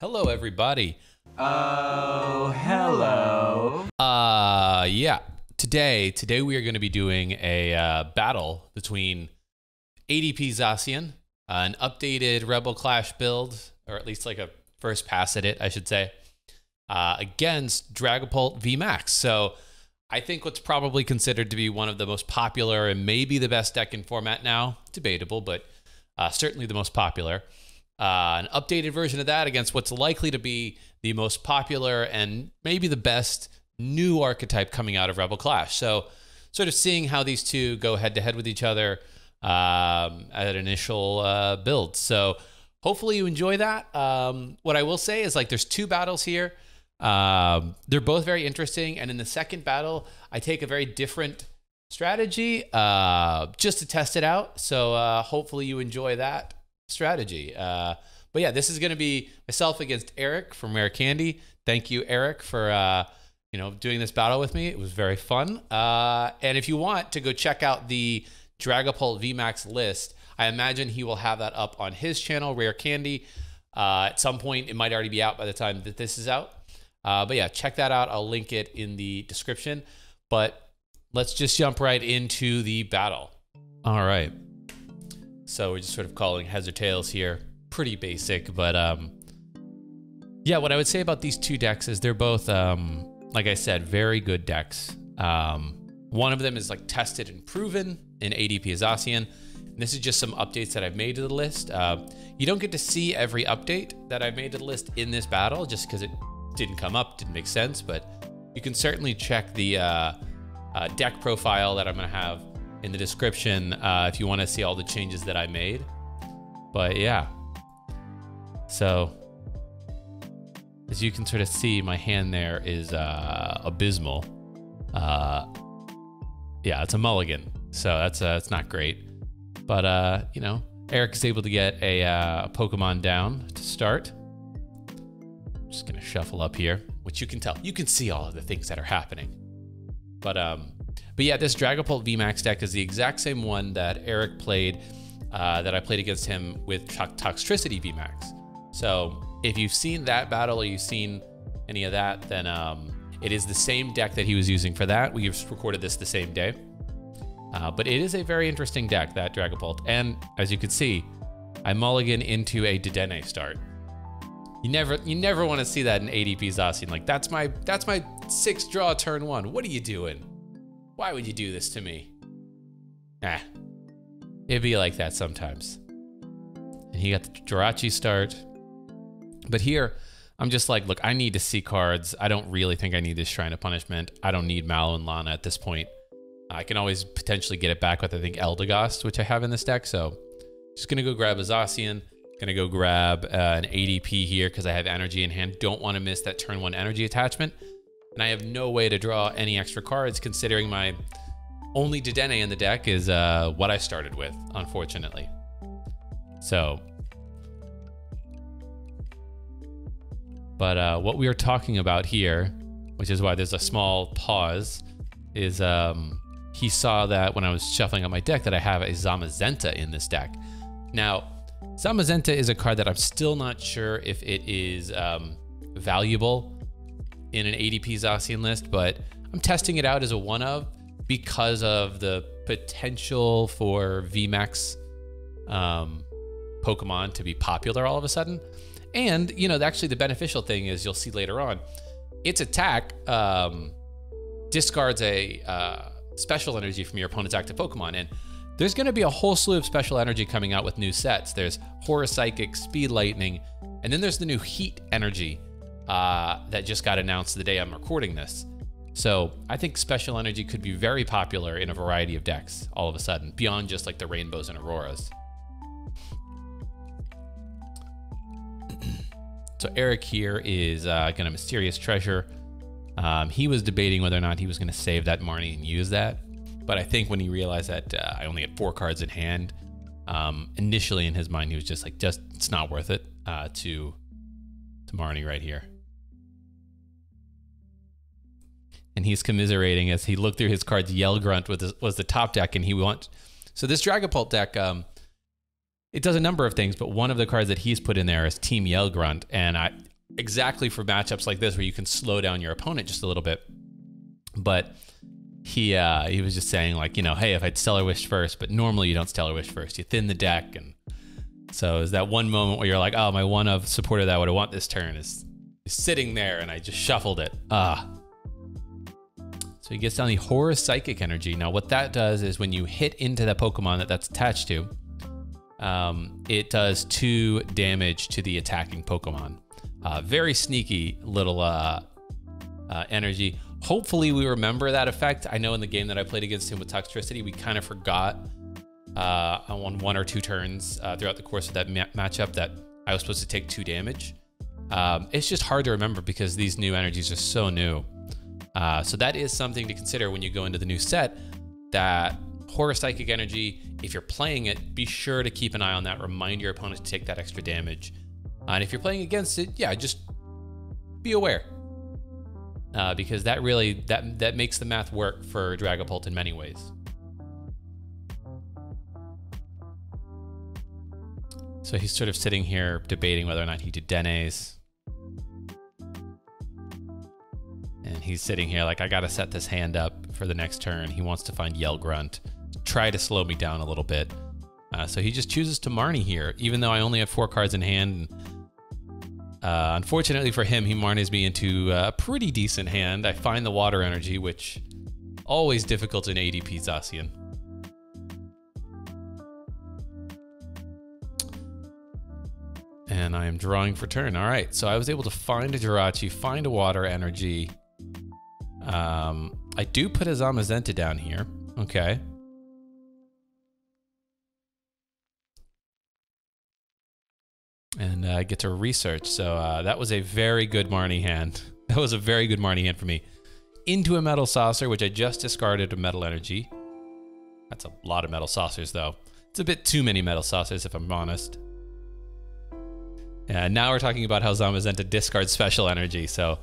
Hello, everybody. Oh, hello. Yeah. Today we are going to be doing a battle between ADP Zacian, an updated Rebel Clash build, or at least like a first pass at it, I should say, against Dragapult VMAX. So I think what's probably considered to be one of the most popular and maybe the best deck in format now, debatable, but certainly the most popular. An updated version of that against what's likely to be the most popular and maybe the best new archetype coming out of Rebel Clash. So sort of seeing how these two go head to head with each other at an initial build. So hopefully you enjoy that. What I will say is, like, there's two battles here. They're both very interesting. And in the second battle, I take a very different strategy just to test it out. So hopefully you enjoy that strategy. But yeah, this is going to be myself against Eric from Rare Candy. Thank you, Eric, for doing this battle with me. It was very fun. And if you want to go check out the Dragapult VMAX list, I imagine he will have that up on his channel, Rare Candy. At some point, it might already be out by the time that this is out. But yeah, check that out. I'll link it in the description. But let's just jump right into the battle. All right. So we're just sort of calling heads or tails here. Pretty basic, but yeah, what I would say about these two decks is they're both, like I said, very good decks. One of them is like tested and proven in ADP Zacian. And this is just some updates that I've made to the list. You don't get to see every update that I've made to the list in this battle just because it didn't come up, didn't make sense, but you can certainly check the deck profile that I'm going to have in the description if you want to see all the changes that I made. But yeah, so as you can sort of see, my hand there is abysmal. Yeah, it's a mulligan, so that's not great. But Eric is able to get a Pokemon down to start. Just gonna shuffle up here, which you can tell. You can see all of the things that are happening. But yeah, this Dragapult VMAX deck is the exact same one that Eric played, that I played against him with Toxtricity VMAX. So if you've seen that battle or you've seen any of that, then it is the same deck that he was using for that. We recorded this the same day. But it is a very interesting deck, that Dragapult. And as you can see, I mulligan into a Dedenne start. You never want to see that in ADP Zacian. Like, that's my 6th draw turn 1. What are you doing? Why would you do this to me? It'd be like that sometimes. And he got the Jirachi start. But here, I'm just like, look, I need to see cards. I don't really think I need this Shrine of Punishment. I don't need Mallow and Lana at this point. I can always potentially get it back with, I think, Eldegoss, which I have in this deck. So just going to go grab a Zacian. Going to go grab an ADP here because I have energy in hand. Don't want to miss that turn 1 energy attachment. And I have no way to draw any extra cards considering my only Dedenne in the deck is what I started with, unfortunately. So, but what we are talking about here, which is why there's a small pause, is he saw that when I was shuffling up my deck that I have a Zamazenta in this deck. Now, Zamazenta is a card that I'm still not sure if it is valuable in an ADP Zacian list, but I'm testing it out as a one of because of the potential for VMAX Pokemon to be popular all of a sudden. And, actually the beneficial thing is, you'll see later on, its attack discards a special energy from your opponent's active Pokemon. And there's going to be a whole slew of special energy coming out with new sets. There's Horror Psychic, Speed Lightning, and then there's the new Heat energy that just got announced the day I'm recording this. So I think special energy could be very popular in a variety of decks all of a sudden, beyond just like the Rainbows and Auroras. So Eric here is going to Mysterious Treasure. He was debating whether or not he was going to save that Marnie and use that. But I think when he realized that I only had 4 cards in hand, initially in his mind, he was just like, it's not worth it to Marnie right here. And he's commiserating as he looked through his cards. Yell Grunt was the top deck, and so this Dragapult deck, it does a number of things, but one of the cards that he's put in there is Team Yell Grunt, and exactly for matchups like this where you can slow down your opponent just a little bit. But he was just saying, like, you know, hey, if I'd Stellar Wish first, but normally you don't Stellar Wish first. You thin the deck. And so is that one moment where you're like, oh, my one of supporter that I would have want this turn is sitting there, and I just shuffled it. So he gets down the Horus Psychic Energy. Now what that does is when you hit into that Pokemon that's attached to, it does 2 damage to the attacking Pokemon. Very sneaky little energy. Hopefully we remember that effect. I know in the game that I played against him with Toxtricity, we kind of forgot on 1 or 2 turns throughout the course of that matchup that I was supposed to take 2 damage. It's just hard to remember because these new energies are so new. So that is something to consider when you go into the new set, that Horus Psychic Energy, if you're playing it, be sure to keep an eye on that. Remind your opponent to take that extra damage. And if you're playing against it, yeah, just be aware. Because that really, that makes the math work for Dragapult in many ways. So he's sort of sitting here debating whether or not he did Denes. And he's sitting here like, I gotta set this hand up for the next turn. He wants to find Yell Grunt, try to slow me down a little bit. So he just chooses to Marnie here, even though I only have 4 cards in hand. Unfortunately for him, he Marnies me into a pretty decent hand. I find the Water Energy, which always difficult in ADP Zacian. And I am drawing for turn. All right, so I was able to find a Jirachi, find a Water Energy. I do put a Zamazenta down here. Okay. And I get to research. So that was a very good Marnie hand. That was a very good Marnie hand for me. Into a Metal Saucer, which I just discarded a Metal Energy. That's a lot of Metal Saucers, though. It's a bit too many Metal Saucers, if I'm honest. And now we're talking about how Zamazenta discards Special Energy, so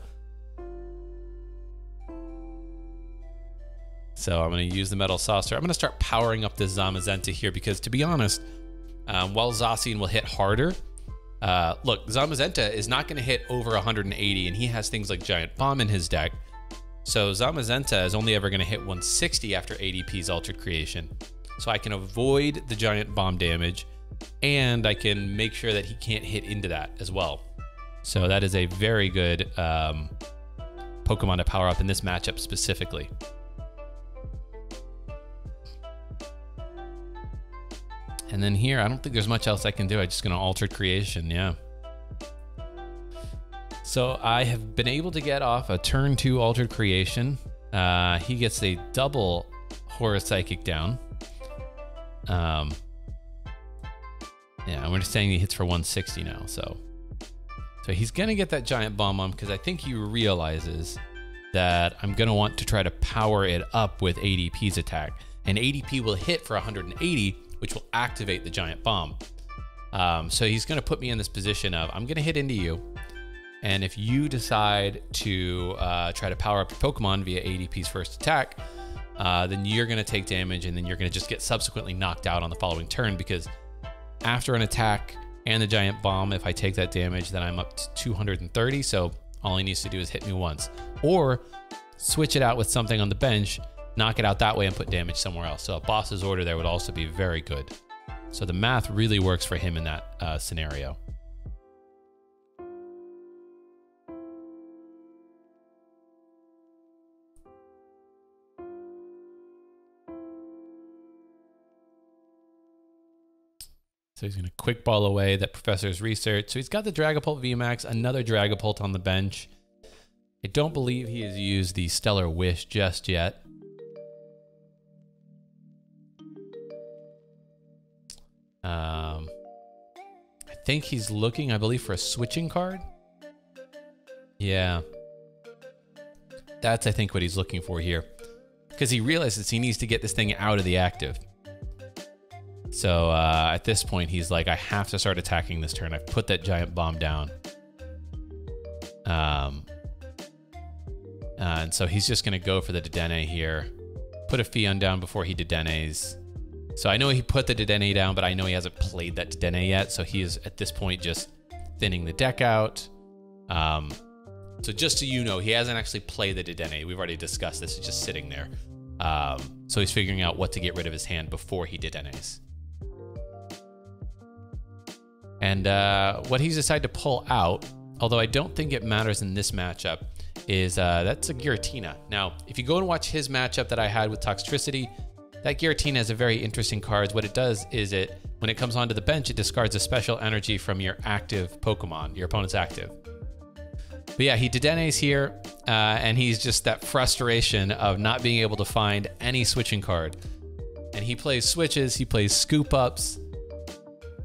I'm going to use the Metal Saucer. I'm going to start powering up this Zamazenta here because, to be honest, while Zacian will hit harder, look, Zamazenta is not going to hit over 180, and he has things like Giant Bomb in his deck. So Zamazenta is only ever going to hit 160 after ADP's Altered Creation. So I can avoid the Giant Bomb damage, and I can make sure that he can't hit into that as well. So that is a very good Pokemon to power up in this matchup specifically. And then here, I don't think there's much else I can do. I'm just going to Altered Creation, yeah. So I have been able to get off a turn 2 Altered Creation. He gets a double Horus Psychic down. Yeah, we're just saying he hits for 160 now, so he's going to get that Giant Bomb on because I think he realizes that I'm going to want to try to power it up with ADP's attack. And ADP will hit for 180, which will activate the Giant Bomb. So he's going to put me in this position of, I'm going to hit into you, and if you decide to try to power up your Pokemon via ADP's first attack, then you're going to take damage, and then you're going to just get subsequently knocked out on the following turn, because after an attack and the Giant Bomb, if I take that damage, then I'm up to 230, so all he needs to do is hit me once. Or switch it out with something on the bench, knock it out that way, and put damage somewhere else. So a Boss's Order there would also be very good. So the math really works for him in that scenario. So he's going to Quick Ball away that Professor's Research. So he's got the Dragapult VMAX, another Dragapult on the bench. I don't believe he has used the Stellar Wish just yet. I think he's looking, I believe, for a switching card. Yeah. That's, I think, what he's looking for here. Because he realizes he needs to get this thing out of the active. So at this point, he's like, I have to start attacking this turn. I've put that Giant Bomb down. And so he's just going to go for the Dedenne here. Put a Fion down before he Dedennes. So I know he put the Dedenne down, but I know he hasn't played that Dedenne yet. So he is, at this point, just thinning the deck out. So just so you know, he hasn't actually played the Dedenne. We've already discussed this. It's just sitting there. So he's figuring out what to get rid of his hand before he Dedennes. And what he's decided to pull out, although I don't think it matters in this matchup, is that's a Giratina. Now, if you go and watch his matchup that I had with Toxtricity, that Giratina has a very interesting card. What it does is when it comes onto the bench, it discards a special energy from your active Pokemon, your opponent's active. But yeah, he Dedennes here, and he's just that frustration of not being able to find any switching card. And he plays switches, he plays scoop ups.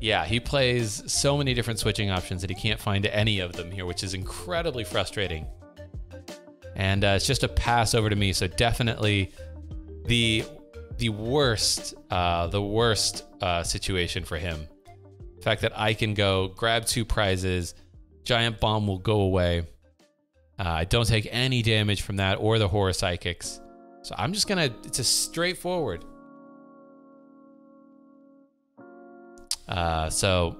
Yeah, he plays so many different switching options that he can't find any of them here, which is incredibly frustrating. And it's just a pass over to me. So definitely the worst situation for him. The fact that I can go grab 2 prizes, Giant Bomb will go away. I don't take any damage from that or the Horror Psychics. So I'm just gonna, it's a straightforward. So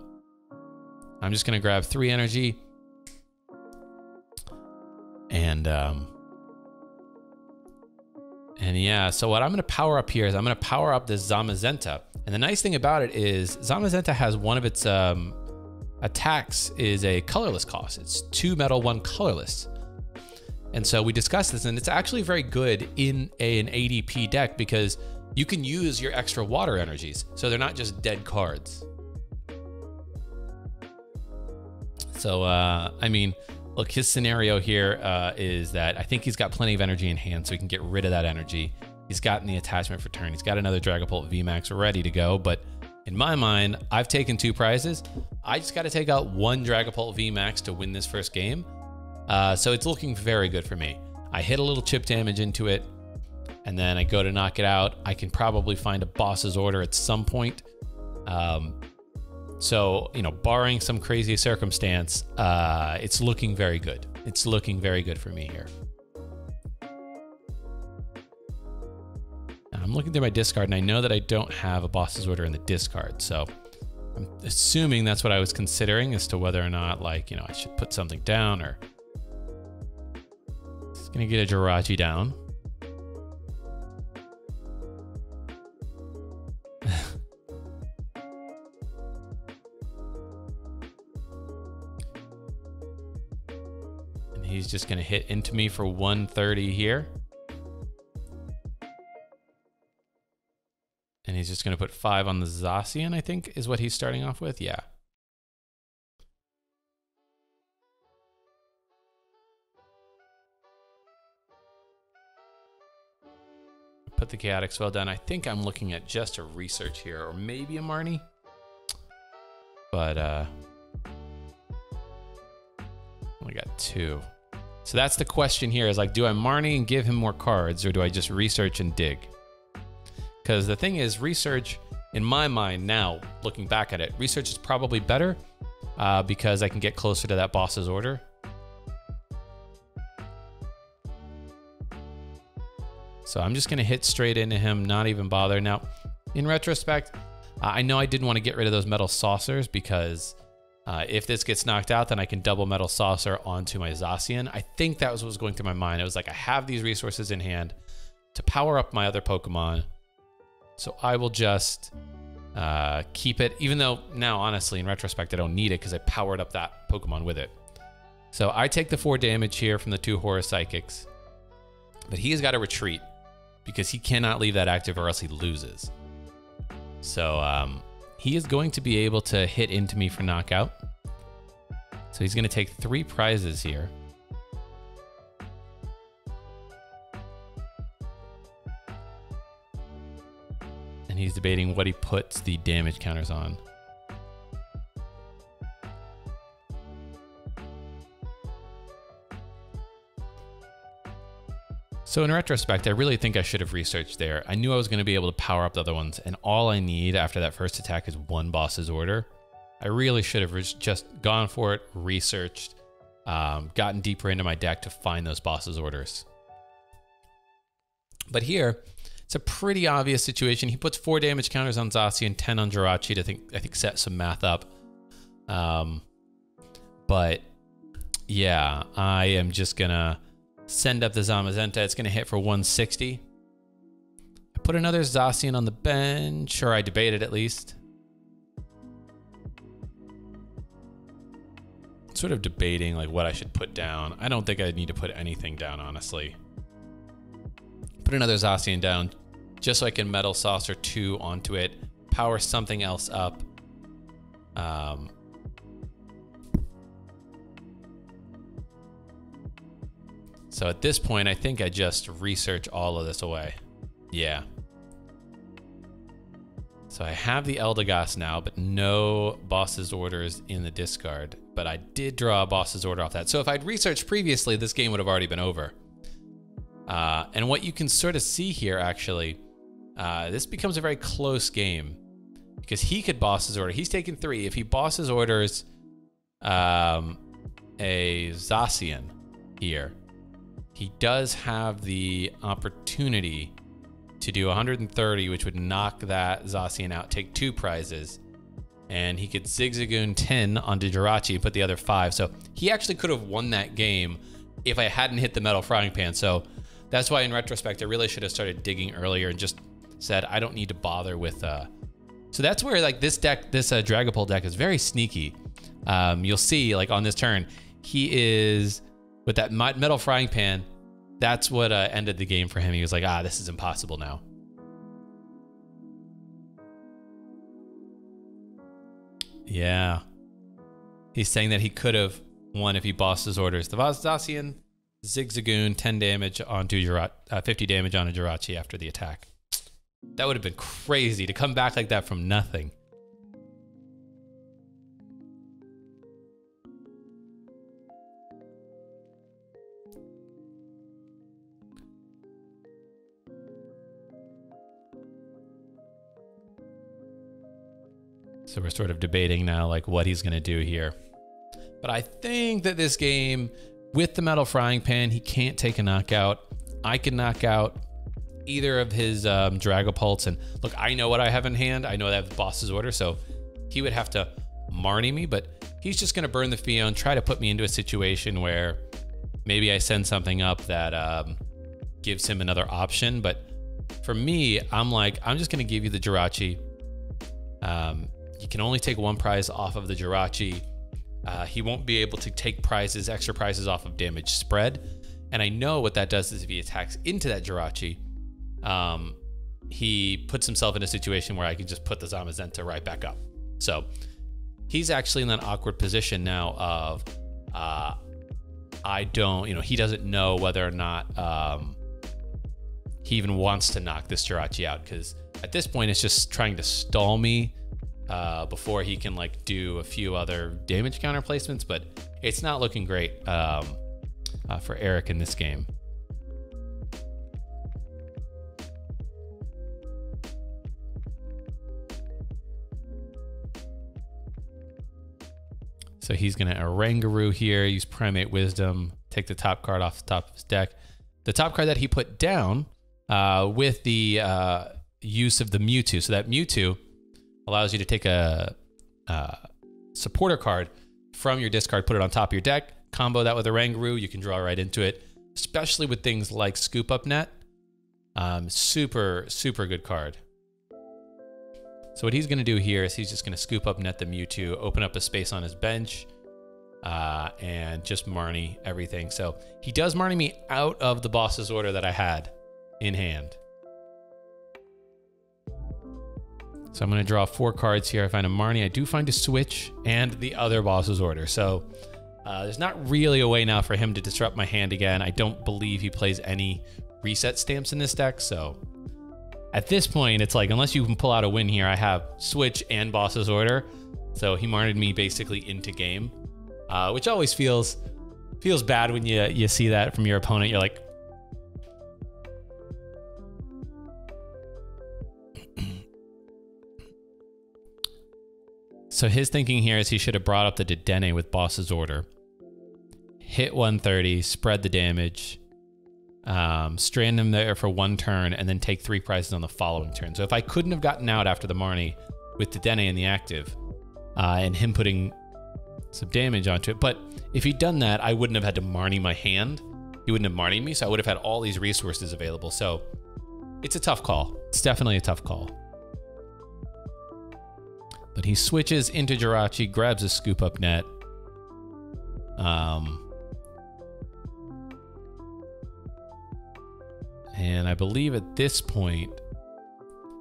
I'm just gonna grab 3 energy. And yeah, so what I'm gonna power up here is I'm gonna power up this Zamazenta. And the nice thing about it is Zamazenta has one of its attacks is a colorless cost. It's 2 metal, 1 colorless. And so we discussed this, and it's actually very good in an ADP deck because you can use your extra water energies. So they're not just dead cards. So, I mean, look, his scenario here is that I think he's got plenty of energy in hand, so he can get rid of that energy. He's gotten the attachment for turn. He's got another Dragapult VMAX ready to go, but in my mind, I've taken 2 prizes. I just got to take out 1 Dragapult VMAX to win this first game. So it's looking very good for me. I hit a little chip damage into it, and then I go to knock it out. I can probably find a boss's order at some point. So, you know, barring some crazy circumstance, it's looking very good. It's looking very good for me here. Now, I'm looking through my discard, and I know that I don't have a boss's order in the discard. So I'm assuming that's what I was considering as to whether or not, like, you know, I should put something down or... Just gonna get a Jirachi down. And he's just gonna hit into me for 130 here. And he's just gonna put 5 on the Zacian, I think, is what he's starting off with. Yeah. Put the Chaotic Swell down. I think I'm looking at just a research here, or maybe a Marnie. But only got 2. So that's the question here, is like, do I Marnie and give him more cards, or do I just research and dig? Because the thing is, research, in my mind now, looking back at it, research is probably better because I can get closer to that boss's order. So I'm just gonna hit straight into him, not even bother. Now, in retrospect, I know I didn't want to get rid of those Metal Saucers because if this gets knocked out, then I can double Metal Saucer onto my Zacian. I think that was what was going through my mind. It was like, I have these resources in hand to power up my other Pokemon. So I will just keep it, even though now, honestly, in retrospect, I don't need it because I powered up that Pokemon with it. So I take the 4 damage here from the 2 Horror Psychics, but he has got to retreat because he cannot leave that active or else he loses. So he is going to be able to hit into me for knockout. So he's going to take 3 prizes here. And he's debating what he puts the damage counters on. So in retrospect, I really think I should have researched there. I knew I was going to be able to power up the other ones, and all I need after that first attack is 1 boss's order. I really should have just gone for it, researched, gotten deeper into my deck to find those boss's orders. But here, it's a pretty obvious situation. He puts 4 damage counters on Zacian, 10 on Jirachi to I think set some math up. But Yeah, I am just gonna send up the Zamazenta. It's gonna hit for 160. I put another Zacian on the bench, or I debated at least. Sort of debating like what I should put down. I don't think I need to put anything down, honestly. Put another Zacian down just so I can Metal Saucer 2 onto it, power something else up. So at this point, I think I just research all of this away. Yeah. So I have the Eldegoss now, but no boss's orders in the discard. But I did draw a boss's order off that. So if I'd researched previously, this game would have already been over. And what you can sort of see here, actually, this becomes a very close game. Because he could boss his order. He's taking 3. If he bosses orders a Zacian here, he does have the opportunity to do 130, which would knock that Zacian out, take 2 prizes, and he could Zigzagoon 10 onto Jirachi and put the other 5. So he actually could have won that game if I hadn't hit the Metal Frying Pan. So that's why in retrospect, I really should have started digging earlier and just said, I don't need to bother with... So that's where like this deck, this Dragapult deck is very sneaky. You'll see like on this turn, he is with that Metal Frying Pan. That's what ended the game for him. He was like, this is impossible now. Yeah. He's saying that he could have won if he bossed his orders. The Zacian, Zigzagoon, 10 damage onto 50 damage on a Jirachi after the attack. That would have been crazy to come back like that from nothing. So we're sort of debating now like what he's going to do here. But I think that this game, with the Metal Frying Pan, he can't take a knockout. I can knock out either of his Dragapults. And look, I know what I have in hand. I know that I have the boss's order, so he would have to Marnie me, but he's just going to burn the Fion, try to put me into a situation where maybe I send something up that gives him another option. But for me, I'm like, I'm just going to give you the Jirachi. You can only take 1 prize off of the Jirachi. He won't be able to take prizes, extra prizes off of damage spread. And I know what that does is if he attacks into that Jirachi, he puts himself in a situation where I can just put the Zamazenta right back up. So he's actually in that awkward position now of, I don't, he doesn't know whether or not he even wants to knock this Jirachi out, because at this point it's just trying to stall me before he can like do a few other damage counter placements, but it's not looking great for Eric in this game. So he's going to Oranguru here, use Primate Wisdom, take the top card off the top of his deck. The top card that he put down with the use of the Mewtwo. So that Mewtwo allows you to take a supporter card from your discard, put it on top of your deck, combo that with Oranguru, you can draw right into it, especially with things like Scoop Up Net. Super, super good card. So what he's going to do here is he's just going to Scoop Up Net the Mewtwo, open up a space on his bench, and just Marnie everything. So he does Marnie me out of the boss's order that I had in hand. So I'm going to draw 4 cards here. I find a Marnie. I do find a Switch and the other boss's order. So there's not really a way now for him to disrupt my hand again. I don't believe he plays any reset stamps in this deck. So at this point, it's like, unless you can pull out a win here, I have Switch and boss's order. So he Marnied me basically into game, which always feels bad when you see that from your opponent. You're like, so his thinking here is he should have brought up the Dedenne with boss's order, hit 130, spread the damage, strand him there for 1 turn, and then take 3 prizes on the following turn. So if I couldn't have gotten out after the Marnie with Dedenne in the active, and him putting some damage onto it. But if he'd done that, I wouldn't have had to Marnie my hand. He wouldn't have Marnied me, so I would have had all these resources available. So it's a tough call. It's definitely a tough call. But he switches into Jirachi, grabs a scoop up net. And I believe at this point,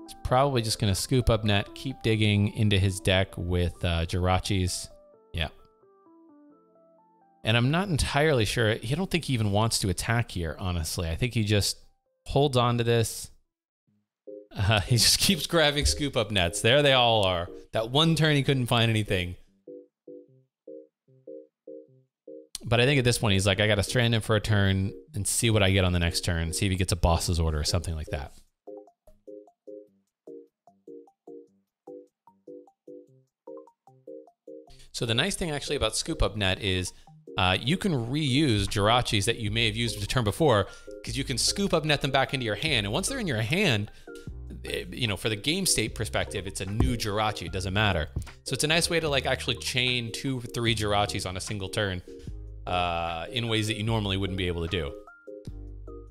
he's probably just going to scoop up net, keep digging into his deck with Jirachis. Yeah. And I'm not entirely sure. I don't think he even wants to attack here, honestly. I think he just holds on to this. He just keeps grabbing scoop up nets. There they all are. That one turn he couldn't find anything. But I think at this point he's like, I got to strand him for a turn and see what I get on the next turn. See if he gets a boss's order or something like that. So the nice thing actually about Scoop Up Net is you can reuse Jirachis that you may have used the turn before, because you can Scoop Up Net them back into your hand. And once they're in your hand, you know, for the game state perspective, it's a new Jirachi. It doesn't matter. So it's a nice way to like actually chain 2 or 3 Jirachis on a single turn in ways that you normally wouldn't be able to do.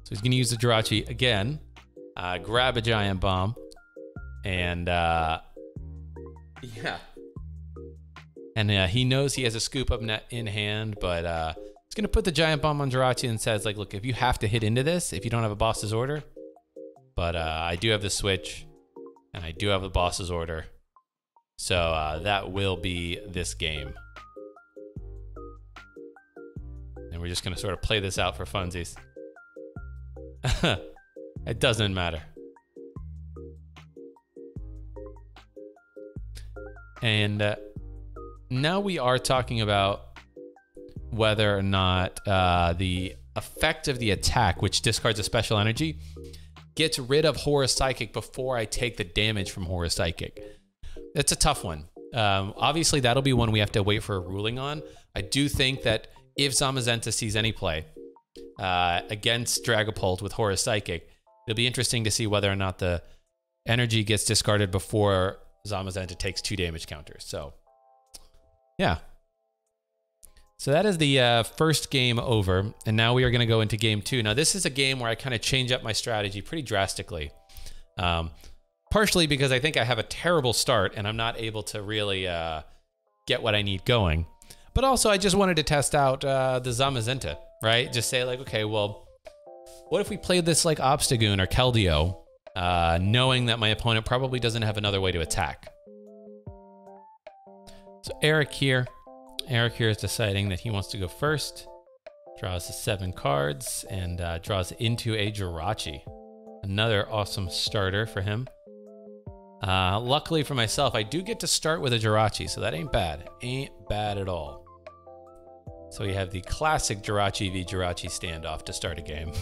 So he's going to use the Jirachi again, grab a Giant Bomb, and yeah. And he knows he has a Scoop Up Net in hand, but he's going to put the Giant Bomb on Jirachi and says, like, look, if you have to hit into this, if you don't have a boss's order, but I do have the switch, and I do have the boss's order, so that will be this game. And we're just going to sort of play this out for funsies. It doesn't matter. And now we are talking about whether or not the effect of the attack, which discards a special energy, gets rid of Horus Psychic before I take the damage from Horus Psychic. It's a tough one. Obviously, that'll be one we have to wait for a ruling on. I do think that if Zamazenta sees any play against Dragapult with Horus Psychic, it'll be interesting to see whether or not the energy gets discarded before Zamazenta takes 2 damage counters. So, yeah. So that is the first game over, and now we are going to go into game 2. Now, this is a game where I kind of change up my strategy pretty drastically. Partially because I think I have a terrible start, and I'm not able to really get what I need going. But also, I just wanted to test out the Zamazenta, right? Just say, like, okay, well, what if we played this like Obstagoon or Keldeo, knowing that my opponent probably doesn't have another way to attack? So Eric here is deciding that he wants to go first, draws the 7 cards, and draws into a Jirachi. Another awesome starter for him. Luckily for myself, I do get to start with a Jirachi, so that ain't bad. Ain't bad at all. So we have the classic Jirachi v Jirachi standoff to start a game.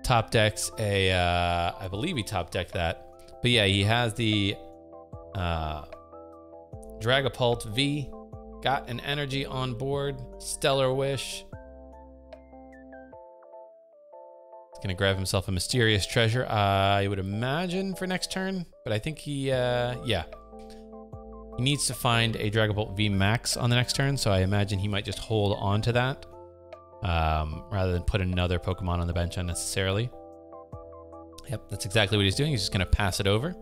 Top decks a, I believe he top decked that. But yeah, he has the Dragapult V, got an energy on board, Stellar Wish. He's gonna grab himself a Mysterious Treasure, I would imagine, for next turn. But I think he, yeah. He needs to find a Dragapult V Max on the next turn, so I imagine he might just hold on to that rather than put another Pokemon on the bench unnecessarily. Yep, that's exactly what he's doing. He's just going to pass it over.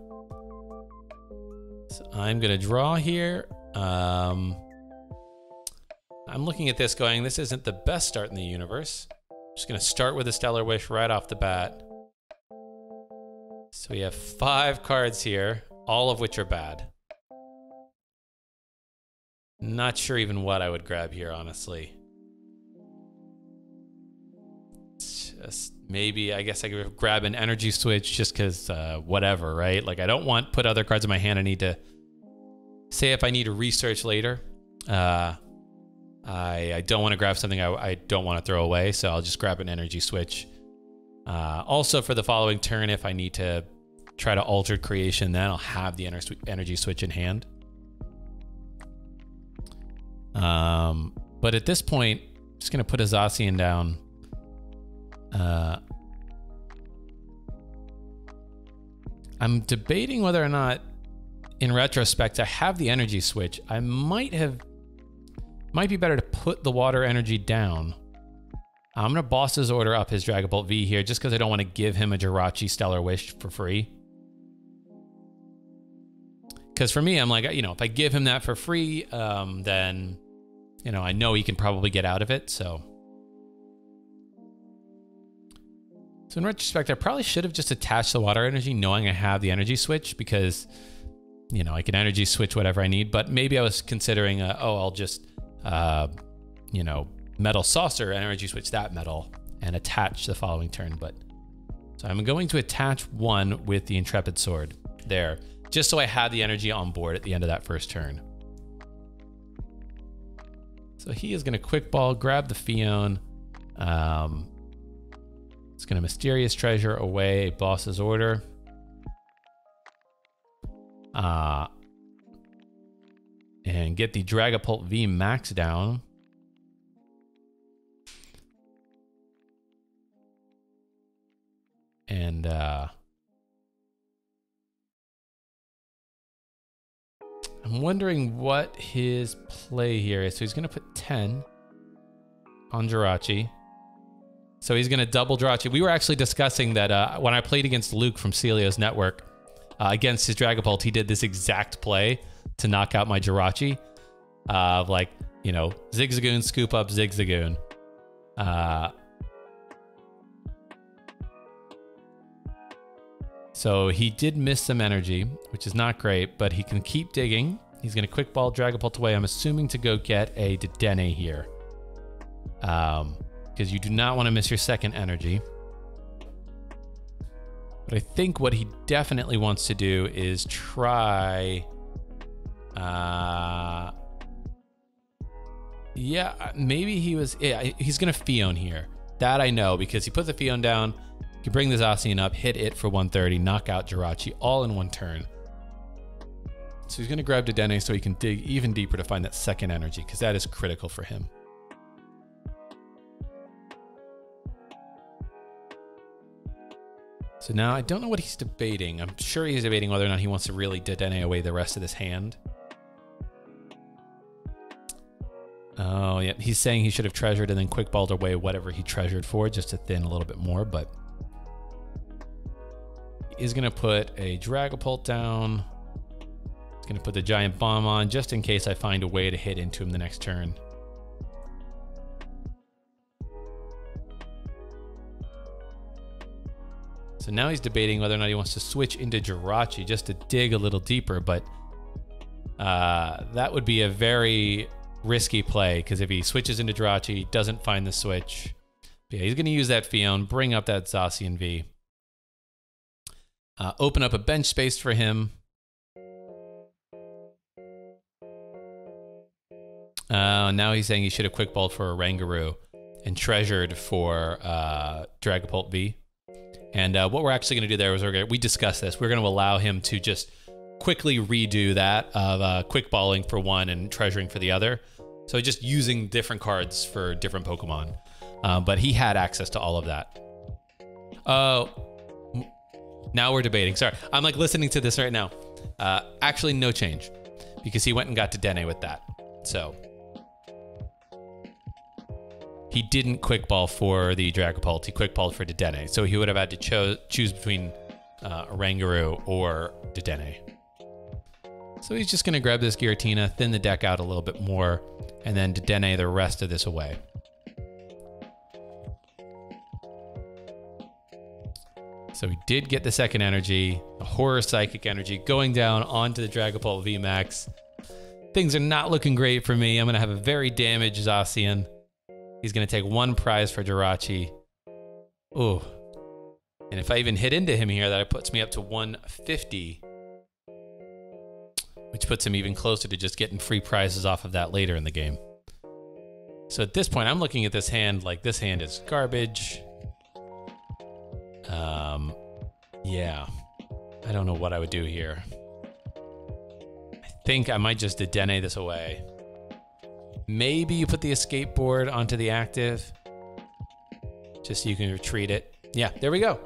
So I'm going to draw here. I'm looking at this going, this isn't the best start in the universe. Just going to start with a Stellar Wish right off the bat. So we have 5 cards here, all of which are bad. Not sure even what I would grab here, honestly. Just maybe, I guess I could grab an Energy Switch just because whatever, right? Like, I don't want put other cards in my hand. I need to say if I need to research later. I don't want to grab something I don't want to throw away, so I'll just grab an Energy Switch. Also, for the following turn, if I need to try to Altered Creation, then I'll have the Energy Switch in hand. But at this point, I'm just going to put a Zacian down. I'm debating whether or not in retrospect, I have the energy switch. I might be better to put the water energy down. I'm going to Boss's Order up his Dragapult V here just because I don't want to give him a Jirachi Stellar Wish for free. Because for me, I'm like, you know, if I give him that for free, then, you know, I know he can probably get out of it, so in retrospect, I probably should have just attached the water energy knowing I have the energy switch because, you know, I can energy switch whatever I need. But maybe I was considering, I'll just, you know, Metal Saucer energy switch that metal and attach the following turn. But so I'm going to attach one with the Intrepid Sword there, just so I have the energy on board at the end of that first turn. So he is going to Quick Ball, grab the Fion. It's going to Mysterious Treasure away a Boss's Order. And get the Dragapult V max down. And I'm wondering what his play here is. So he's going to put 10 on Jirachi. So he's going to double Jirachi. We were actually discussing that when I played against Luke from Celio's Network, against his Dragapult, he did this exact play to knock out my Jirachi. Like, you know, Zigzagoon, scoop up Zigzagoon. So he did miss some energy, which is not great, but he can keep digging. He's going to Quick Ball Dragapult away. I'm assuming to go get a Dedenne here. Because you do not want to miss your second energy. But I think what he definitely wants to do is try... yeah, maybe he was... Yeah, he's going to Fion here. That I know, because he put the Fion down, you bring the Zacian up, hit it for 130, knock out Jirachi all in one turn. So he's going to grab Dedenne so he can dig even deeper to find that second energy, because that is critical for him. So now I don't know what he's debating. I'm sure he's debating whether or not he wants to really Dedenne away the rest of this hand. Oh, yeah. He's saying he should have treasured and then Quick Balled away whatever he treasured for just to thin a little bit more, but he is going to put a Dragapult down. He's going to put the Giant Bomb on just in case I find a way to hit into him the next turn. So now he's debating whether or not he wants to switch into Jirachi just to dig a little deeper, but that would be a very risky play because if he switches into Jirachi, he doesn't find the switch. But yeah, he's going to use that Fion, bring up that Zacian V. Open up a bench space for him. Now he's saying he should have Quick Balled for a Oranguru and treasured for Dragapult V. And what we're actually going to do there is we discussed this. We're going to allow him to just quickly redo that of Quick Balling for one and treasuring for the other. So just using different cards for different Pokemon. But he had access to all of that. Now we're debating. Sorry, I'm like listening to this right now. Actually, no change because he went and got Dedenne with that. So he didn't Quick Ball for the Dragapult. He Quick Balled for Dedenne. So he would have had to choose between Oranguru or Dedenne. So he's just going to grab this Giratina, thin the deck out a little bit more, and then Dedenne the rest of this away. So we did get the second energy, the Horror Psychic energy, going down onto the Dragapult VMAX. Things are not looking great for me. I'm going to have a very damaged Zacian. He's going to take one prize for Jirachi. Ooh. And if I even hit into him here, that puts me up to 150. Which puts him even closer to just getting free prizes off of that later in the game. So at this point, I'm looking at this hand like this hand is garbage. Yeah. I don't know what I would do here. I think I might just Dedenne this away. Maybe you put the escape board onto the active. Just so you can retreat it. Yeah, there we go.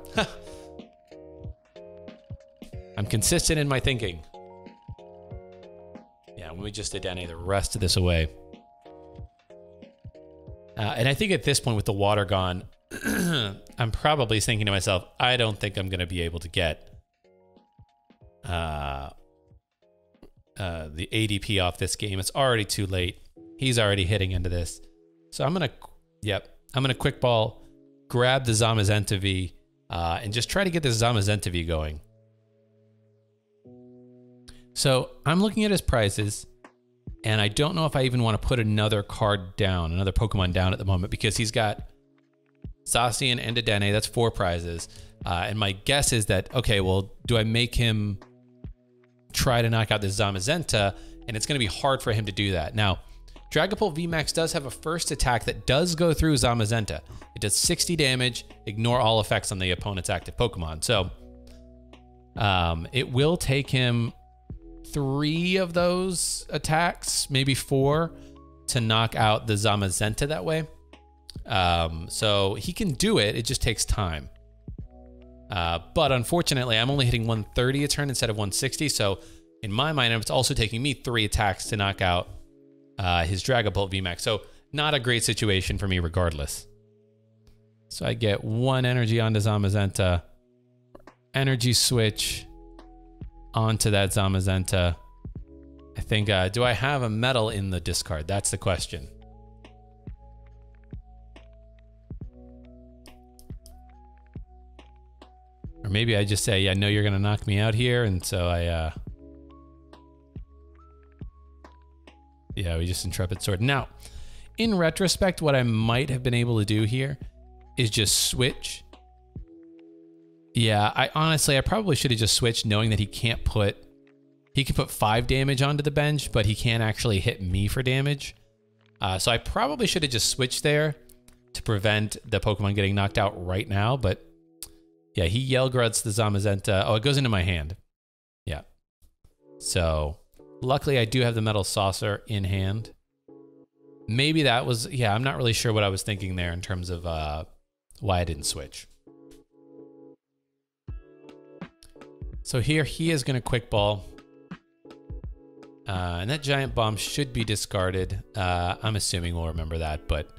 I'm consistent in my thinking. Let me just Dedenne the rest of this away. And I think at this point with the water gone, I'm probably thinking to myself, I don't think I'm going to be able to get the ADP off this game. It's already too late. He's already hitting into this. So I'm going to quick ball, grab the Zamazenta V, and just try to get this Zamazenta V going. So I'm looking at his prizes, and I don't know if I even want to put another card down, another Pokemon down at the moment, because he's got Zacian and Dedenne. That's 4 prizes. And my guess is that, okay, well, do I make him try to knock out this Zamazenta? And it's going to be hard for him to do that. Now, Dragapult VMAX does have a first attack that does go through Zamazenta. It does 60 damage, ignore all effects on the opponent's active Pokemon. So it will take him 3 of those attacks, maybe 4, to knock out the Zamazenta that way. So he can do it, it just takes time. But unfortunately, I'm only hitting 130 a turn instead of 160, so in my mind, it's also taking me 3 attacks to knock out his Dragapult VMAX. So not a great situation for me regardless. So I get 1 energy onto Zamazenta, energy switch onto that Zamazenta. I think, do I have a metal in the discard? That's the question. Or maybe I just say, yeah, I know you're going to knock me out here. And so yeah, we just Intrepid Sword. Now, in retrospect, what I might have been able to do here is just switch. Yeah, I probably should have just switched, knowing that he can put 5 damage onto the bench, but he can't actually hit me for damage. So I probably should have just switched there to prevent the Pokemon getting knocked out right now. But yeah, he Yell Grunts the Zamazenta. Oh, it goes into my hand. Yeah. So luckily I do have the Metal Saucer in hand. Maybe that was, yeah, I'm not really sure what I was thinking there in terms of why I didn't switch. So here he is going to Quick Ball. And that Giant Bomb should be discarded. I'm assuming we'll remember that, but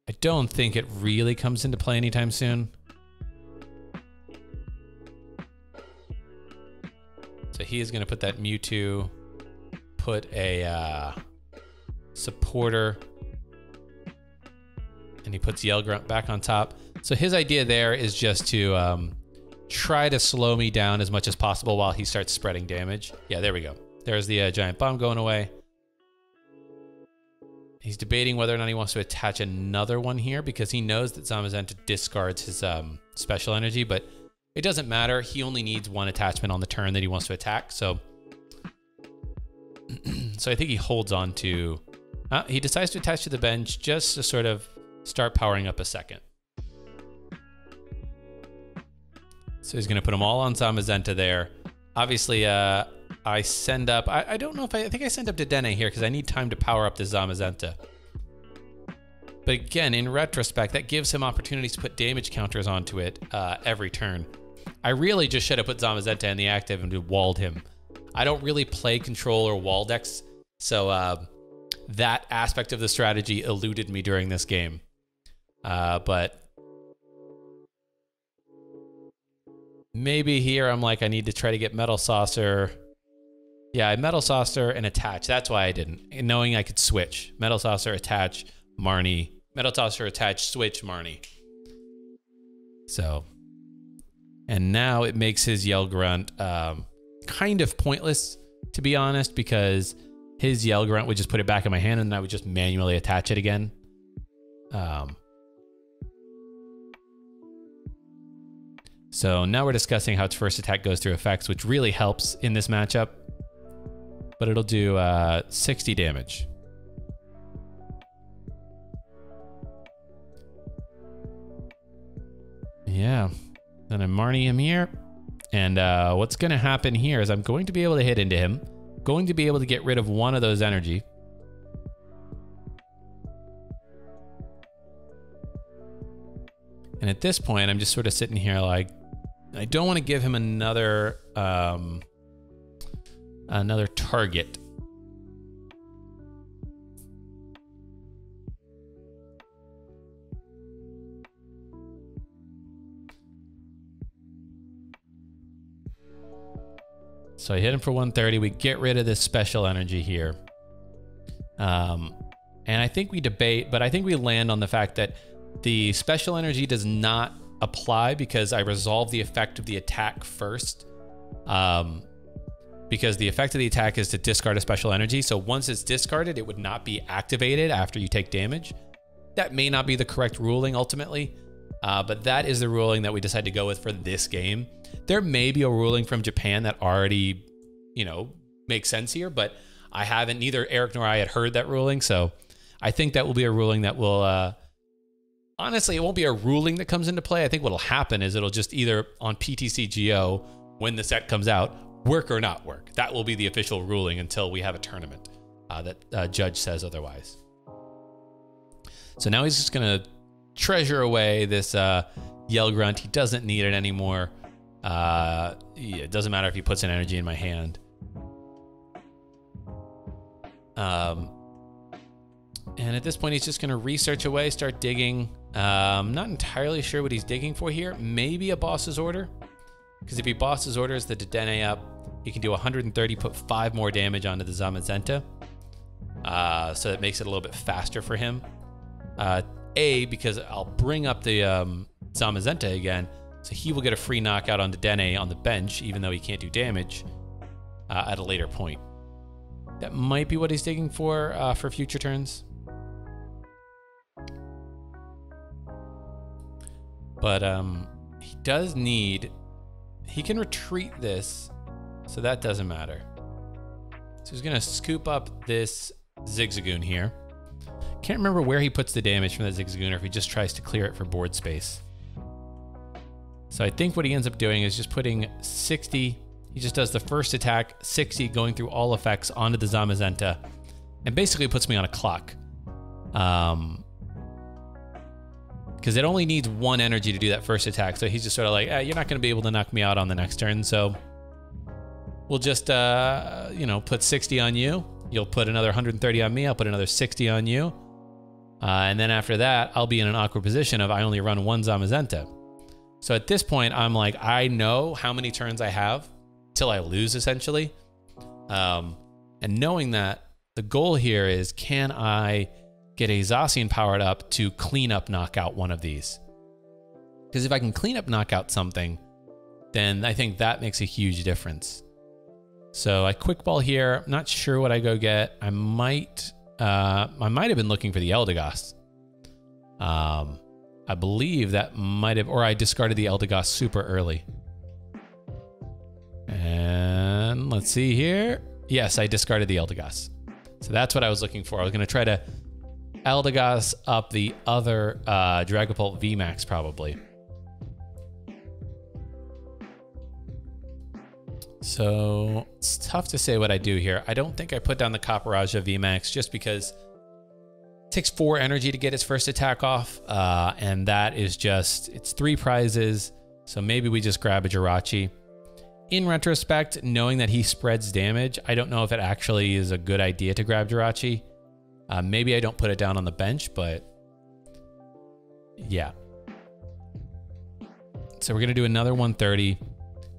I don't think it really comes into play anytime soon. So he is going to put that Mewtwo, put a Supporter, and he puts Yell Grunt back on top. So his idea there is just to try to slow me down as much as possible while he starts spreading damage. Yeah, there we go. There's the Giant Bomb going away. He's debating whether or not he wants to attach another one here because he knows that Zamazenta discards his special energy, but it doesn't matter. He only needs 1 attachment on the turn that he wants to attack. So, so I think he holds on to... he decides to attach to the bench just to sort of start powering up a second. So he's going to put them all on Zamazenta there. Obviously, I send up... I don't know if I think I send up Dedenne here because I need time to power up the Zamazenta. But again, in retrospect, that gives him opportunities to put damage counters onto it every turn. I really just should have put Zamazenta in the active and walled him. I don't really play control or wall decks, so that aspect of the strategy eluded me during this game. But maybe here I'm like, I need to try to get Metal Saucer. Yeah, I Metal Saucer and attach. That's why I didn't. And knowing I could switch. Metal Saucer, attach, Marnie. Metal Saucer, attach, switch, Marnie. So, and now it makes his Yell Grunt kind of pointless, to be honest, because his Yell Grunt would just put it back in my hand and I would just manually attach it again. So now we're discussing how its first attack goes through effects, which really helps in this matchup. But it'll do 60 damage. Yeah. Then I Marnie him here. And what's going to happen here is I'm going to be able to hit into him. Going to be able to get rid of 1 of those energy. And at this point, I'm just sort of sitting here like, I don't want to give him another another target. So I hit him for 130. We get rid of this special energy here. And I think we debate, but I think we land on the fact that the special energy does not apply because I resolve the effect of the attack first. Because the effect of the attack is to discard a special energy. So once it's discarded, it would not be activated after you take damage. That may not be the correct ruling ultimately, but that is the ruling that we decided to go with for this game. There may be a ruling from Japan that already, you know, makes sense here, but I haven't, neither Eric nor I had heard that ruling. So I think that will be a ruling that will, honestly, it won't be a ruling that comes into play. I think what'll happen is it'll just either on PTCGO, when the set comes out, work or not work. That will be the official ruling until we have a tournament that judge says otherwise. So now he's just going to treasure away this Yell Grunt. He doesn't need it anymore. It doesn't matter if he puts an energy in my hand. And at this point, he's just going to research away, start digging. Not entirely sure what he's digging for here. Maybe a boss's order. Because if he boss's orders the Dedenne up, he can do 130, put 5 more damage onto the Zamazenta. So that makes it a little bit faster for him. Because I'll bring up the Zamazenta again, so he will get a free knockout on Dedenne on the bench, even though he can't do damage at a later point. That might be what he's digging for future turns. But he does need... He can retreat this, so that doesn't matter. So he's going to scoop up this Zigzagoon here. Can't remember where he puts the damage from the Zigzagoon or if he just tries to clear it for board space. So I think what he ends up doing is just putting 60. He just does the first attack, 60, going through all effects onto the Zamazenta, and basically puts me on a clock. Because it only needs 1 energy to do that first attack. So he's just sort of like, you're not going to be able to knock me out on the next turn. So we'll just, you know, put 60 on you. You'll put another 130 on me. I'll put another 60 on you. And then after that, I'll be in an awkward position of I only run 1 Zamazenta. So at this point, I'm like, I know how many turns I have till I lose, essentially. And knowing that, the goal here is, can I get a Zacian powered up to clean up knockout one of these? Because if I can clean up knockout something, then I think that makes a huge difference. So I quick ball here. I'm not sure what I go get. I might have been looking for the Eldegoss. I believe that might have, or I discarded the Eldegoss super early. And let's see here. Yes, I discarded the Eldegoss. So that's what I was looking for. I was going to try to Eldegoss up the other Dragapult VMAX probably. So it's tough to say what I do here. I don't think I put down the Copperajah VMAX just because it takes 4 energy to get its first attack off. And that is just, it's 3 prizes. So maybe we just grab a Jirachi. In retrospect, knowing that he spreads damage, I don't know if it actually is a good idea to grab Jirachi. Maybe I don't put it down on the bench, but yeah. So we're going to do another 130.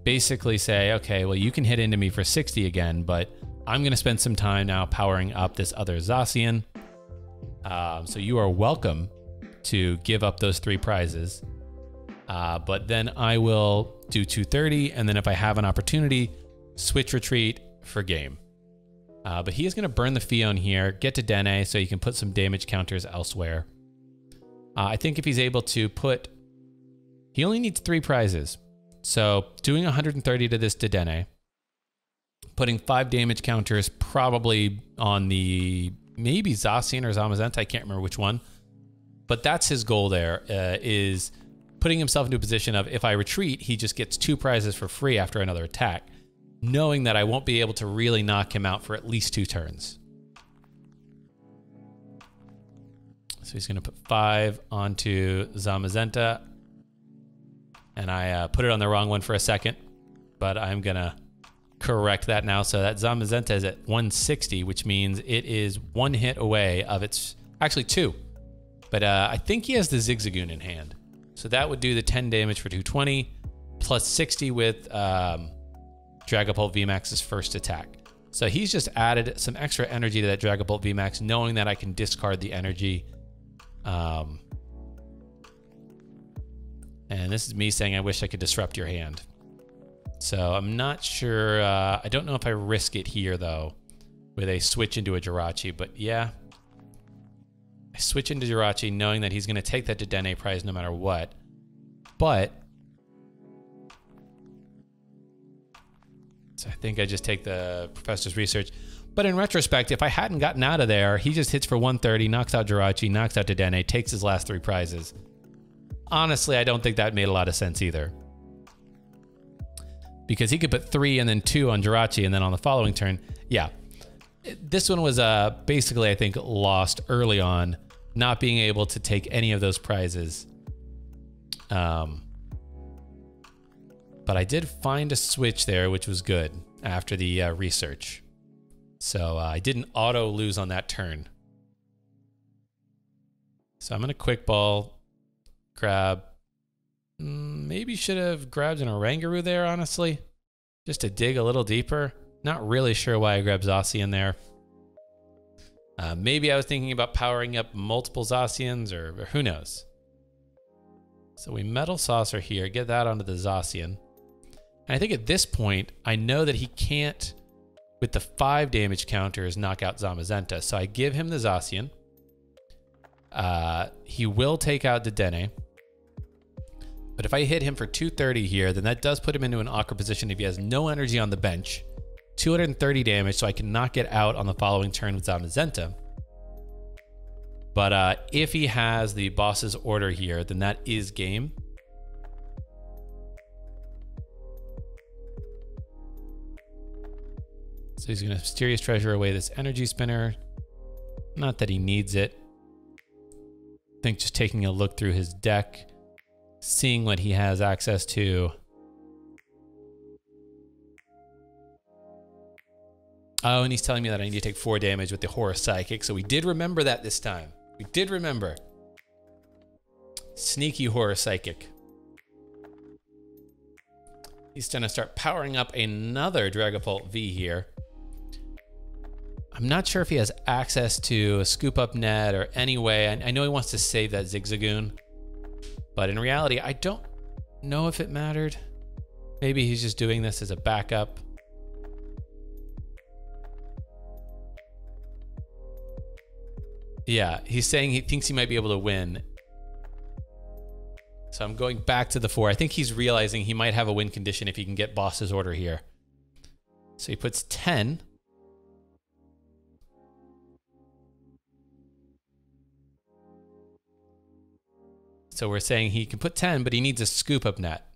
Basically say, okay, well, you can hit into me for 60 again, but I'm going to spend some time now powering up this other Zacian. So you are welcome to give up those 3 prizes. But then I will do 230, and then if I have an opportunity, switch retreat for game. But he is going to burn the Fion here, get to Dene, so you can put some damage counters elsewhere. I think if he's able to put... He only needs 3 prizes. So doing 130 to this Dedenne, putting 5 damage counters probably on the maybe Zacian or Zamazenta, I can't remember which one. But that's his goal there, is putting himself into a position of if I retreat, he just gets 2 prizes for free after another attack, knowing that I won't be able to really knock him out for at least 2 turns. So he's going to put 5 onto Zamazenta. And I put it on the wrong one for a second, but I'm going to correct that now. So that Zamazenta is at 160, which means it is one hit away of its, actually two. But I think he has the Zigzagoon in hand. So that would do the 10 damage for 220, plus 60 with Dragapult VMAX's first attack. So he's just added some extra energy to that Dragapult VMAX, knowing that I can discard the energy. And this is me saying I wish I could disrupt your hand. So I'm not sure. I don't know if I risk it here, though, with a switch into a Jirachi. But yeah, I switch into Jirachi knowing that he's going to take that Dedenne prize no matter what. But so I think I just take the Professor's Research. But in retrospect, if I hadn't gotten out of there, he just hits for 130, knocks out Jirachi, knocks out Dedenne, takes his last 3 prizes. Honestly, I don't think that made a lot of sense either. Because he could put 3 and then 2 on Jirachi, and then on the following turn, yeah. This one was basically, I think, lost early on, not being able to take any of those prizes. But I did find a switch there, which was good after the research. So I didn't auto lose on that turn. So I'm going to quick ball, grab. Maybe should have grabbed an Oranguru there, honestly, just to dig a little deeper. Not really sure why I grabbed Zacian there. Maybe I was thinking about powering up multiple Zacians, or who knows. So we Metal Saucer here, get that onto the Zacian. And I think at this point, I know that he can't, with the 5 damage counters, knock out Zamazenta. So I give him the Zacian. He will take out Dedenne. But if I hit him for 230 here, then that does put him into an awkward position if he has no energy on the bench. 230 damage, so I can knock it out on the following turn with Zamazenta. But if he has the boss's order here, then that is game. So he's going to Mysterious Treasure away this Energy Spinner. Not that he needs it. I think just taking a look through his deck, seeing what he has access to. Oh, and he's telling me that I need to take 4 damage with the Horror Psychic. So we did remember that this time. We did remember. Sneaky Horror Psychic. He's going to start powering up another Dragapult V here. I'm not sure if he has access to a Scoop Up Net or any way. I know he wants to save that Zigzagoon. But in reality, I don't know if it mattered. Maybe he's just doing this as a backup. Yeah, he's saying he thinks he might be able to win. So I'm going back to the 4. I think he's realizing he might have a win condition if he can get boss's order here. So he puts 10. So we're saying he can put 10, but he needs a Scoop Up Net.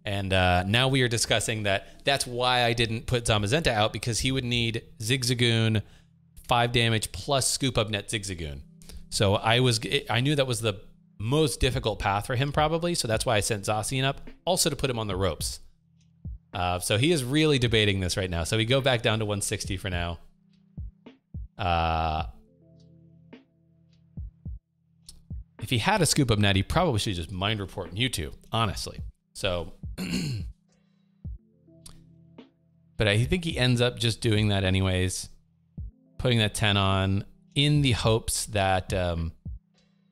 And now we are discussing that that's why I didn't put Zamazenta out, because he would need Zigzagoon, 5 damage plus Scoop Up Net Zigzagoon. So I knew that was the most difficult path for him probably, so that's why I sent Zacian up, also to put him on the ropes. So he is really debating this right now. So we go back down to 160 for now. If he had a Scoop Up Net, he probably should just Mind Report Mewtwo, honestly. So, but I think he ends up just doing that anyways, putting that 10 on in the hopes that,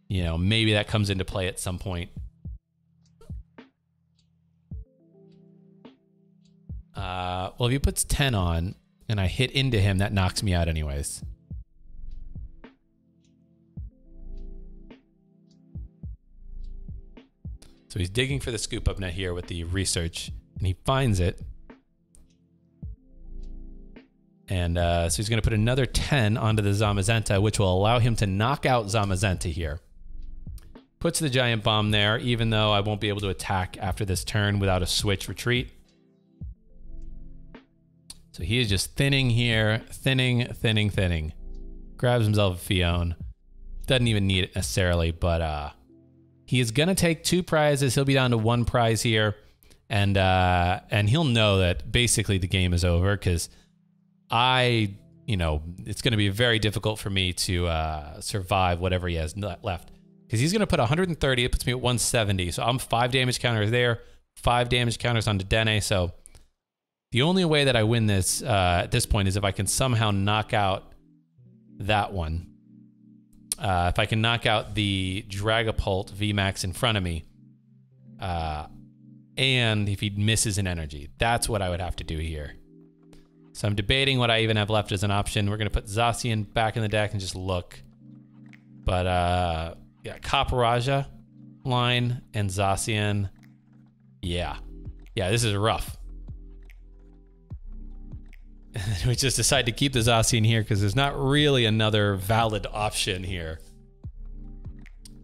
you know, maybe that comes into play at some point. Well, if he puts 10 on and I hit into him, that knocks me out anyways. So he's digging for the Scoop Up Net here with the research, and he finds it. And so he's going to put another 10 onto the Zamazenta, which will allow him to knock out Zamazenta here. Puts the Giant Bomb there, even though I won't be able to attack after this turn without a switch retreat. So he is just thinning here, thinning. Grabs himself a Fion. Doesn't even need it necessarily, but he is going to take 2 prizes. He'll be down to 1 prize here. and he'll know that basically the game is over because it's going to be very difficult for me to survive whatever he has left. Because he's going to put 130, it puts me at 170. So I'm 5 damage counters there, 5 damage counters on Dedenne. So the only way that I win this at this point is if I can somehow knock out that one. If I can knock out the Dragapult VMAX in front of me, and if he misses an energy, that's what I would have to do here. So I'm debating what I even have left as an option. We're going to put Zacian back in the deck and just look. But yeah, Copperajah line and Zacian. Yeah, this is rough. And we just decide to keep the Zacian here because there's not really another valid option here.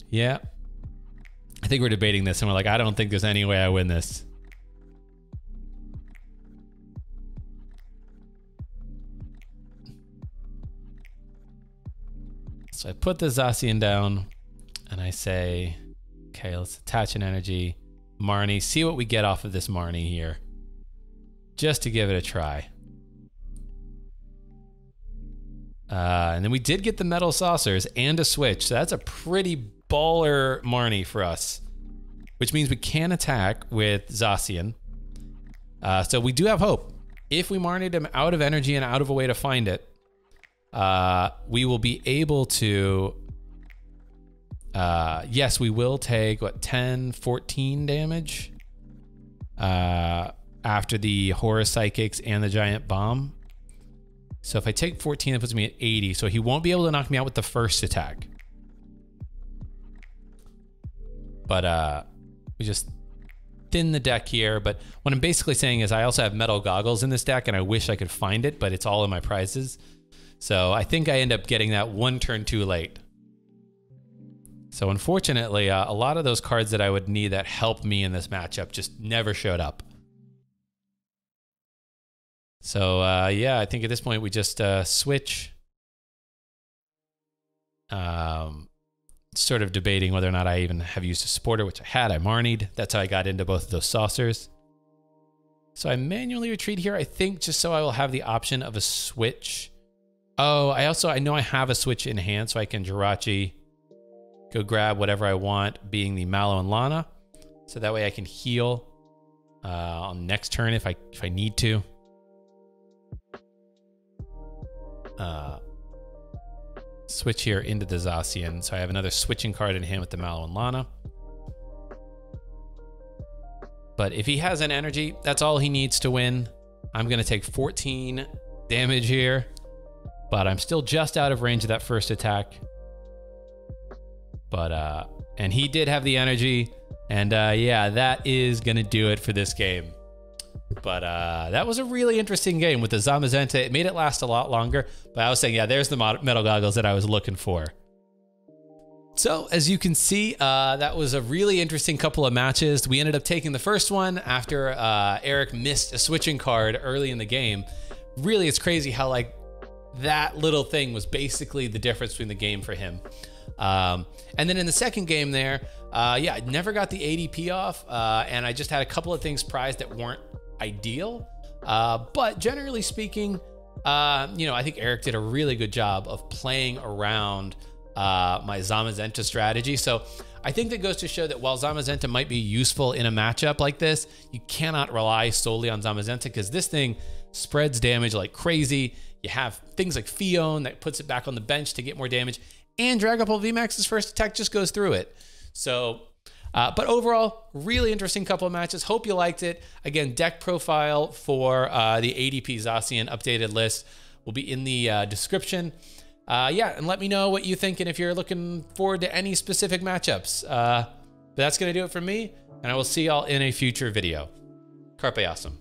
Yeah. I think we're debating this and we're like, I don't think there's any way I win this. So I put the Zacian down and I say, okay, let's attach an energy. Marnie, see what we get off of this Marnie here. Just to give it a try. And then we did get the metal saucers and a switch. So that's a pretty baller Marnie for us, which means we can attack with Zacian. So we do have hope. If we Marnied him out of energy and out of a way to find it, we will be able to, yes, we will take, what, 10, 14 damage after the Horror Psychics and the Giant Bomb. So if I take 14, that puts me at 80. So he won't be able to knock me out with the first attack. But we just thin the deck here. But what I'm basically saying is I also have Metal Goggles in this deck, and I wish I could find it, but it's all in my prizes. So I think I end up getting that one turn too late. So unfortunately, a lot of those cards that I would need that help me in this matchup just never showed up. So yeah, I think at this point we just switch. Sort of debating whether or not I even have used a supporter, which I had. I Marnied. That's how I got into both of those saucers. So I manually retreat here, I think, just so I will have the option of a switch. Oh, I know I have a switch in hand, so I can Jirachi go grab whatever I want, being the Mallow and Lana. So that way I can heal on next turn if I need to. Switch here into the Zacian. So I have another switching card in hand with the Mallow and Lana. But if he has an energy, that's all he needs to win. I'm going to take 14 damage here, but I'm still just out of range of that first attack. But, and he did have the energy, and yeah, that is going to do it for this game. But that was a really interesting game with the Zamazenta. It made it last a lot longer, but I was saying, yeah, there's the Metal Goggles that I was looking for. So as you can see, that was a really interesting couple of matches. We ended up taking the first one after Eric missed a switching card early in the game. Really, it's crazy how like that little thing was basically the difference between the game for him. And then in the second game there, yeah, I never got the ADP off, and I just had a couple of things prized that weren't ideal. But generally speaking, I think Eric did a really good job of playing around my Zamazenta strategy. So I think that goes to show that while Zamazenta might be useful in a matchup like this, you cannot rely solely on Zamazenta because this thing spreads damage like crazy. You have things like Fion that puts it back on the bench to get more damage, and Dragapult VMAX's first attack just goes through it. So, but overall, really interesting couple of matches. Hope you liked it. Again, deck profile for the ADP Zacian updated list will be in the description. Yeah, and let me know what you think and if you're looking forward to any specific matchups. But that's going to do it for me, and I will see y'all in a future video. Carpe Awesome.